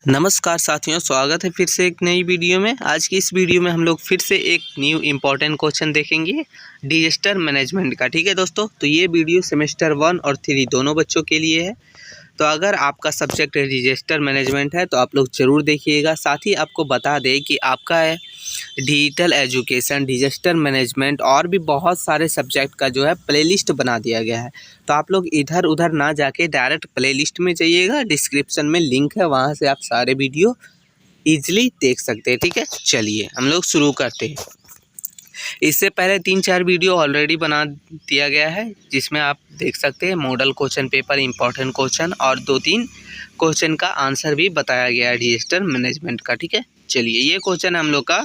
नमस्कार साथियों, स्वागत है फिर से एक नई वीडियो में। आज की इस वीडियो में हम लोग फिर से एक न्यू इम्पॉर्टेंट क्वेश्चन देखेंगे डिजास्टर मैनेजमेंट का। ठीक है दोस्तों, तो ये वीडियो सेमेस्टर 1 और 3 दोनों बच्चों के लिए है। तो अगर आपका सब्जेक्ट डिजास्टर मैनेजमेंट है तो आप लोग ज़रूर देखिएगा। साथ ही आपको बता दें कि आपका है डिजिटल एजुकेशन, डिजास्टर मैनेजमेंट और भी बहुत सारे सब्जेक्ट का जो है प्लेलिस्ट बना दिया गया है। तो आप लोग इधर उधर ना जाके डायरेक्ट प्लेलिस्ट में जाइएगा, डिस्क्रिप्शन में लिंक है, वहाँ से आप सारे वीडियो ईजिली देख सकते हैं। ठीक है, चलिए हम लोग शुरू करते हैं। इससे पहले 3-4 वीडियो ऑलरेडी बना दिया गया है, जिसमें आप देख सकते हैं model question paper, important question और 2-3 क्वेश्चन का आंसर भी बताया गया है डिजास्टर मैनेजमेंट का। ठीक है, चलिए ये क्वेश्चन हम लोग का,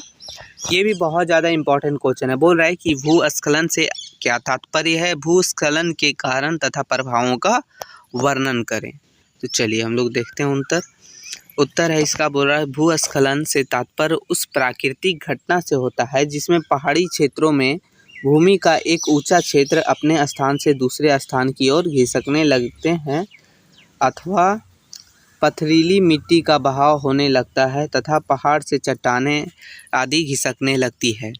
ये भी बहुत ज़्यादा इंपॉर्टेंट क्वेश्चन है। बोल रहा है कि भूस्खलन से क्या तात्पर्य है, भूस्खलन के कारण तथा प्रभावों का वर्णन करें। तो चलिए हम लोग देखते हैं उत्तर है इसका। बोल रहा है भूस्खलन से तात्पर्य उस प्राकृतिक घटना से होता है जिसमें पहाड़ी क्षेत्रों में भूमि का एक ऊंचा क्षेत्र अपने स्थान से दूसरे स्थान की ओर खिसकने लगते हैं अथवा पथरीली मिट्टी का बहाव होने लगता है तथा पहाड़ से चट्टानें आदि खिसकने लगती है।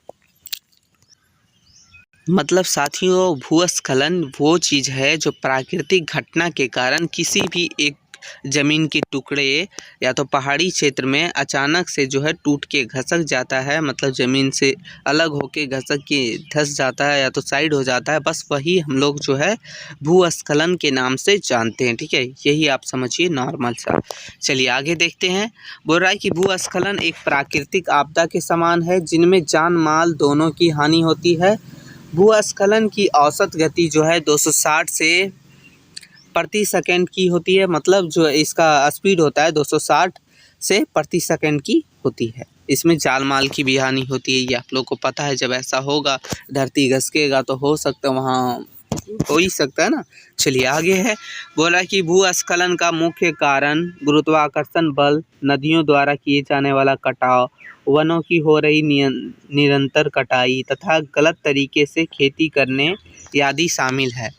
मतलब साथियों, भूस्खलन वो चीज़ है जो प्राकृतिक घटना के कारण किसी भी एक ज़मीन के टुकड़े या तो पहाड़ी क्षेत्र में अचानक से जो है टूट के घसक जाता है, मतलब ज़मीन से अलग होके घसक के धंस जाता है या तो साइड हो जाता है। बस वही हम लोग जो है भूस्खलन के नाम से जानते हैं। ठीक है, यही आप समझिए नॉर्मल सा। चलिए आगे देखते हैं। बोल रहा है कि भूस्खलन एक प्राकृतिक आपदा के समान है जिनमें जान माल दोनों की हानि होती है। भूस्खलन की औसत गति जो है 260 से प्रति सेकंड की होती है। मतलब जो इसका स्पीड होता है 260 से प्रति सेकंड की होती है। इसमें जान माल की भी हानि होती है, ये आप लोग को पता है। जब ऐसा होगा, धरती घसकेगा, तो हो सकता है वहाँ हो ही सकता है ना। चलिए आगे है। बोला कि भूस्खलन का मुख्य कारण गुरुत्वाकर्षण बल, नदियों द्वारा किए जाने वाला कटाव, वनों की हो रही निरंतर कटाई तथा गलत तरीके से खेती करने आदि शामिल है।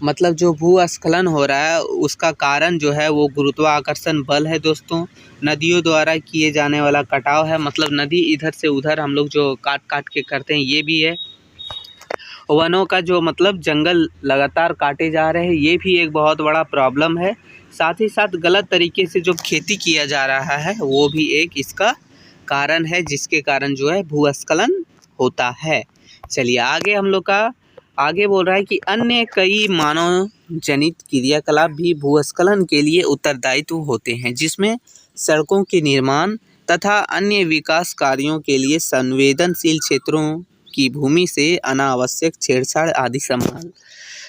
मतलब जो भूस्खलन हो रहा है उसका कारण जो है वो गुरुत्वाकर्षण बल है दोस्तों, नदियों द्वारा किए जाने वाला कटाव है, मतलब नदी इधर से उधर हम लोग जो काट काट के करते हैं ये भी है। वनों का जो मतलब जंगल लगातार काटे जा रहे हैं, ये भी एक बहुत बड़ा प्रॉब्लम है। साथ ही साथ गलत तरीके से जो खेती किया जा रहा है वो भी एक इसका कारण है, जिसके कारण जो है भूस्खलन होता है। चलिए आगे हम लोग का आगे बोल रहा है कि अन्य कई मानव जनित क्रियाकलाप भी भूस्खलन के लिए उत्तरदायित्व होते हैं, जिसमें सड़कों के निर्माण तथा अन्य विकास कार्यों के लिए संवेदनशील क्षेत्रों की भूमि से अनावश्यक छेड़छाड़ आदि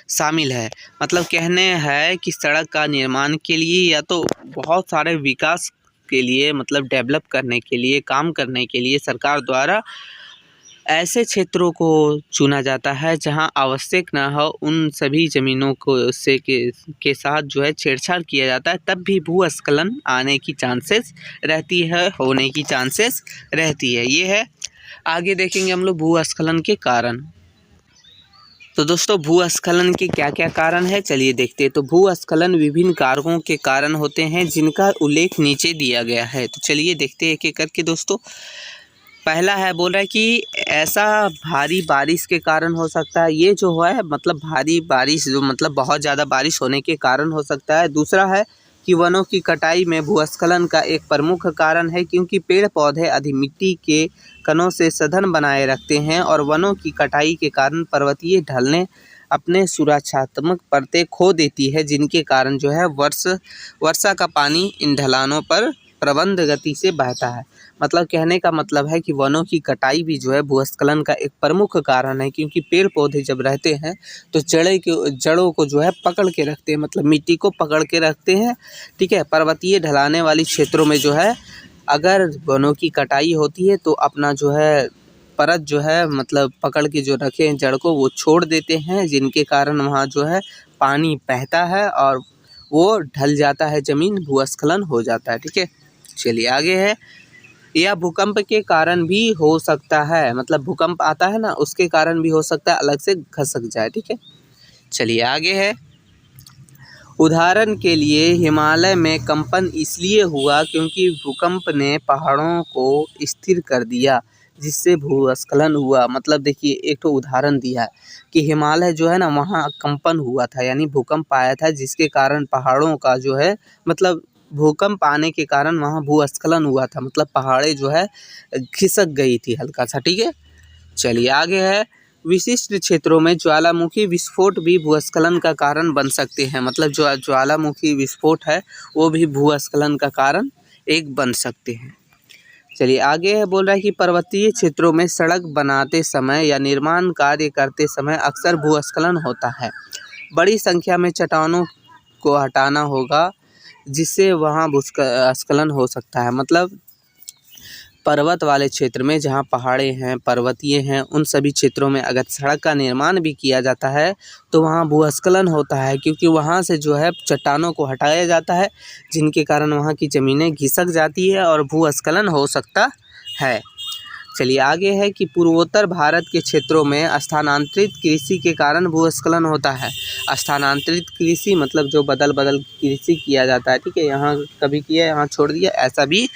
शामिल है। मतलब कहने है कि सड़क का निर्माण के लिए या तो बहुत सारे विकास के लिए, मतलब डेवलप करने के लिए, काम करने के लिए सरकार द्वारा ऐसे क्षेत्रों को चुना जाता है जहां आवश्यक ना हो उन सभी ज़मीनों को के साथ जो है छेड़छाड़ किया जाता है, तब भी भूस्खलन आने की चांसेस रहती है, होने की चांसेस रहती है। ये है। आगे देखेंगे हम लोग भूस्खलन के कारण। तो दोस्तों भूस्खलन के क्या क्या कारण है, चलिए देखते हैं। तो भूस्खलन विभिन्न कारकों के कारण होते हैं जिनका उल्लेख नीचे दिया गया है। तो चलिए देखते हैं एक एक करके दोस्तों। पहला है, बोल रहा है कि ऐसा भारी बारिश के कारण हो सकता है। ये जो है मतलब भारी बारिश जो मतलब बहुत ज़्यादा बारिश होने के कारण हो सकता है। दूसरा है कि वनों की कटाई में भूस्खलन का एक प्रमुख कारण है, क्योंकि पेड़ पौधे अधिक मिट्टी के कणों से सघन बनाए रखते हैं और वनों की कटाई के कारण पर्वतीय ढलानें अपने सुरक्षात्मक परतें खो देती है, जिनके कारण जो है वर्षा का पानी इन ढलानों पर प्रबंध गति से बहता है। मतलब कहने का मतलब है कि वनों की कटाई भी जो है भूस्खलन का एक प्रमुख कारण है, क्योंकि पेड़ पौधे जब रहते हैं तो जड़ों को जो है पकड़ के रखते हैं, मतलब मिट्टी को पकड़ के रखते हैं। ठीक है, पर्वतीय ढलाने वाली क्षेत्रों में जो है अगर वनों की कटाई होती है तो अपना जो है परत जो है मतलब पकड़ के जो रखे हैं जड़ को वो छोड़ देते हैं, जिनके कारण वहाँ जो है पानी बहता है और वो ढल जाता है ज़मीन, भूस्खलन हो जाता है। ठीक है, चलिए आगे है। यह भूकंप के कारण भी हो सकता है, मतलब भूकंप आता है ना, उसके कारण भी हो सकता है अलग से खसक जाए। ठीक है, चलिए आगे है। उदाहरण के लिए हिमालय में कंपन इसलिए हुआ क्योंकि भूकंप ने पहाड़ों को स्थिर कर दिया, जिससे भूस्खलन हुआ। मतलब देखिए एक तो उदाहरण दिया है कि हिमालय जो है ना वहाँ कंपन हुआ था, यानी भूकंप आया था, जिसके कारण पहाड़ों का जो है मतलब भूकंप आने के कारण वहाँ भूस्खलन हुआ था, मतलब पहाड़ें जो है खिसक गई थी हल्का सा। ठीक है, चलिए आगे है, विशिष्ट क्षेत्रों में ज्वालामुखी विस्फोट भी भूस्खलन का कारण बन सकते हैं। मतलब जो ज्वालामुखी विस्फोट है वो भी भूस्खलन का कारण एक बन सकते हैं। चलिए आगे है, बोल रहा है कि पर्वतीय क्षेत्रों में सड़क बनाते समय या निर्माण कार्य करते समय अक्सर भूस्खलन होता है। बड़ी संख्या में चट्टानों को हटाना होगा, जिससे वहाँ भूस्खलन हो सकता है। मतलब पर्वत वाले क्षेत्र में जहाँ पहाड़े हैं, पर्वतीय हैं, उन सभी क्षेत्रों में अगर सड़क का निर्माण भी किया जाता है तो वहाँ भूस्खलन होता है, क्योंकि वहाँ से जो है चट्टानों को हटाया जाता है, जिनके कारण वहाँ की ज़मीनें खिसक जाती है और भूस्खलन हो सकता है। चलिए आगे है कि पूर्वोत्तर भारत के क्षेत्रों में स्थानांतरित कृषि के कारण भूस्खलन होता है। स्थानांतरित कृषि मतलब जो बदल बदल कृषि किया जाता है। ठीक है, यहाँ कभी किया यहाँ छोड़ दिया, ऐसा भी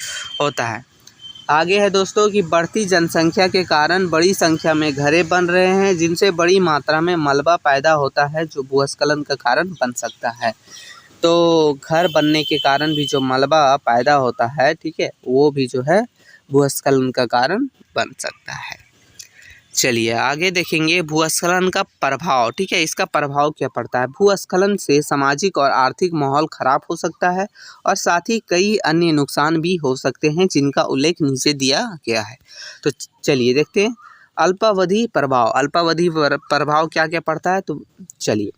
होता है। आगे है दोस्तों कि बढ़ती जनसंख्या के कारण बड़ी संख्या में घरें बन रहे हैं, जिनसे बड़ी मात्रा में मलबा पैदा होता है, जो भूस्खलन का कारण बन सकता है। तो घर बनने के कारण भी जो मलबा पैदा होता है, ठीक है, वो भी जो है भूस्खलन का कारण बन सकता है। चलिए आगे देखेंगे भूस्खलन का प्रभाव। ठीक है, इसका प्रभाव क्या पड़ता है। भूस्खलन से सामाजिक और आर्थिक माहौल खराब हो सकता है और साथ ही कई अन्य नुकसान भी हो सकते हैं, जिनका उल्लेख नीचे दिया गया है। तो चलिए देखते हैं अल्पावधि प्रभाव। अल्पावधि प्रभाव क्या क्या पड़ता है, तो चलिए,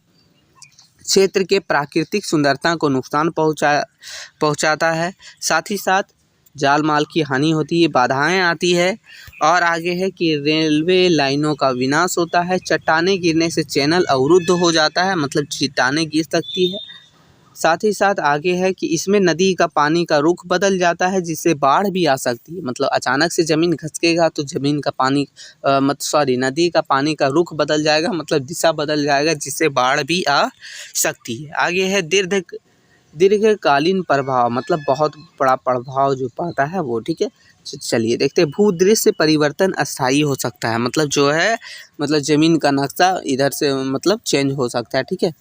क्षेत्र के प्राकृतिक सुंदरता को नुकसान पहुंचाता है, साथ ही साथ जाल माल की हानि होती है, बाधाएं आती है। और आगे है कि रेलवे लाइनों का विनाश होता है, चट्टानें गिरने से चैनल अवरुद्ध हो जाता है, मतलब चट्टानें गिर सकती है। साथ ही साथ आगे है कि इसमें नदी का पानी का रुख बदल जाता है, जिससे बाढ़ भी आ सकती है। मतलब अचानक से ज़मीन खसकेगा तो ज़मीन का पानी नदी का पानी का रुख बदल जाएगा, मतलब दिशा बदल जाएगा, जिससे बाढ़ भी आ सकती है। आगे है दीर्घकालीन प्रभाव, मतलब बहुत बड़ा प्रभाव जो पड़ता है वो। ठीक है, चलिए देखते हैं भूदृश्य परिवर्तन अस्थायी हो सकता है। मतलब जो है मतलब ज़मीन का नक्शा इधर से मतलब चेंज हो सकता है। ठीक है,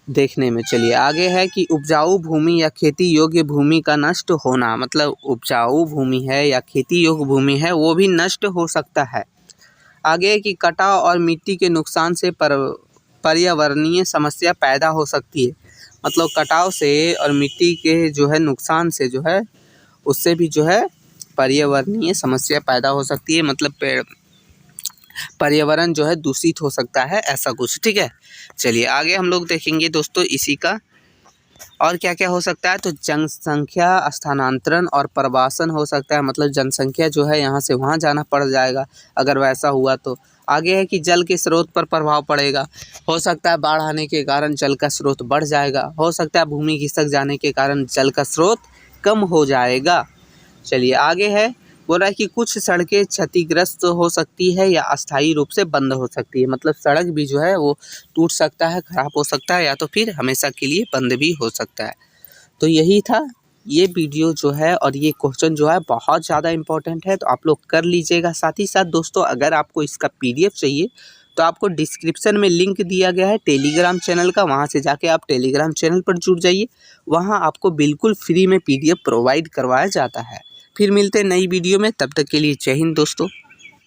देखने में। चलिए आगे है कि उपजाऊ भूमि या खेती योग्य भूमि का नष्ट होना। मतलब उपजाऊ भूमि है या खेती योग्य भूमि है वो भी नष्ट हो सकता है। आगे है कि कटाव और मिट्टी के नुकसान से पर्यावरणीय समस्या पैदा हो सकती है। मतलब कटाव से और मिट्टी के जो है नुकसान से जो है उससे भी जो है पर्यावरणीय समस्या पैदा हो सकती है। मतलब पर्यावरण जो है दूषित हो सकता है, ऐसा कुछ। ठीक है, चलिए आगे हम लोग देखेंगे दोस्तों इसी का और क्या क्या हो सकता है। तो जनसंख्या स्थानांतरण और प्रवासन हो सकता है। मतलब जनसंख्या जो है यहाँ से वहाँ जाना पड़ जाएगा अगर वैसा हुआ तो। आगे है कि जल के स्रोत पर प्रभाव पड़ेगा। हो सकता है बाढ़ आने के कारण जल का स्रोत बढ़ जाएगा। हो सकता है भूमि खिसक जाने के कारण जल का स्रोत कम हो जाएगा। चलिए आगे है, बोल रहा है कि कुछ सड़कें क्षतिग्रस्त हो सकती है या अस्थायी रूप से बंद हो सकती है। मतलब सड़क भी जो है वो टूट सकता है, खराब हो सकता है, या तो फिर हमेशा के लिए बंद भी हो सकता है। तो यही था ये वीडियो जो है, और ये क्वेश्चन जो है बहुत ज़्यादा इम्पोर्टेंट है, तो आप लोग कर लीजिएगा। साथ ही साथ दोस्तों अगर आपको इसका PDF चाहिए तो आपको डिस्क्रिप्शन में लिंक दिया गया है टेलीग्राम चैनल का, वहाँ से जाके आप टेलीग्राम चैनल पर जुड़ जाइए। वहाँ आपको बिल्कुल फ्री में PDF प्रोवाइड करवाया जाता है। फिर मिलते हैं नई वीडियो में, तब तक के लिए जय हिंद दोस्तों।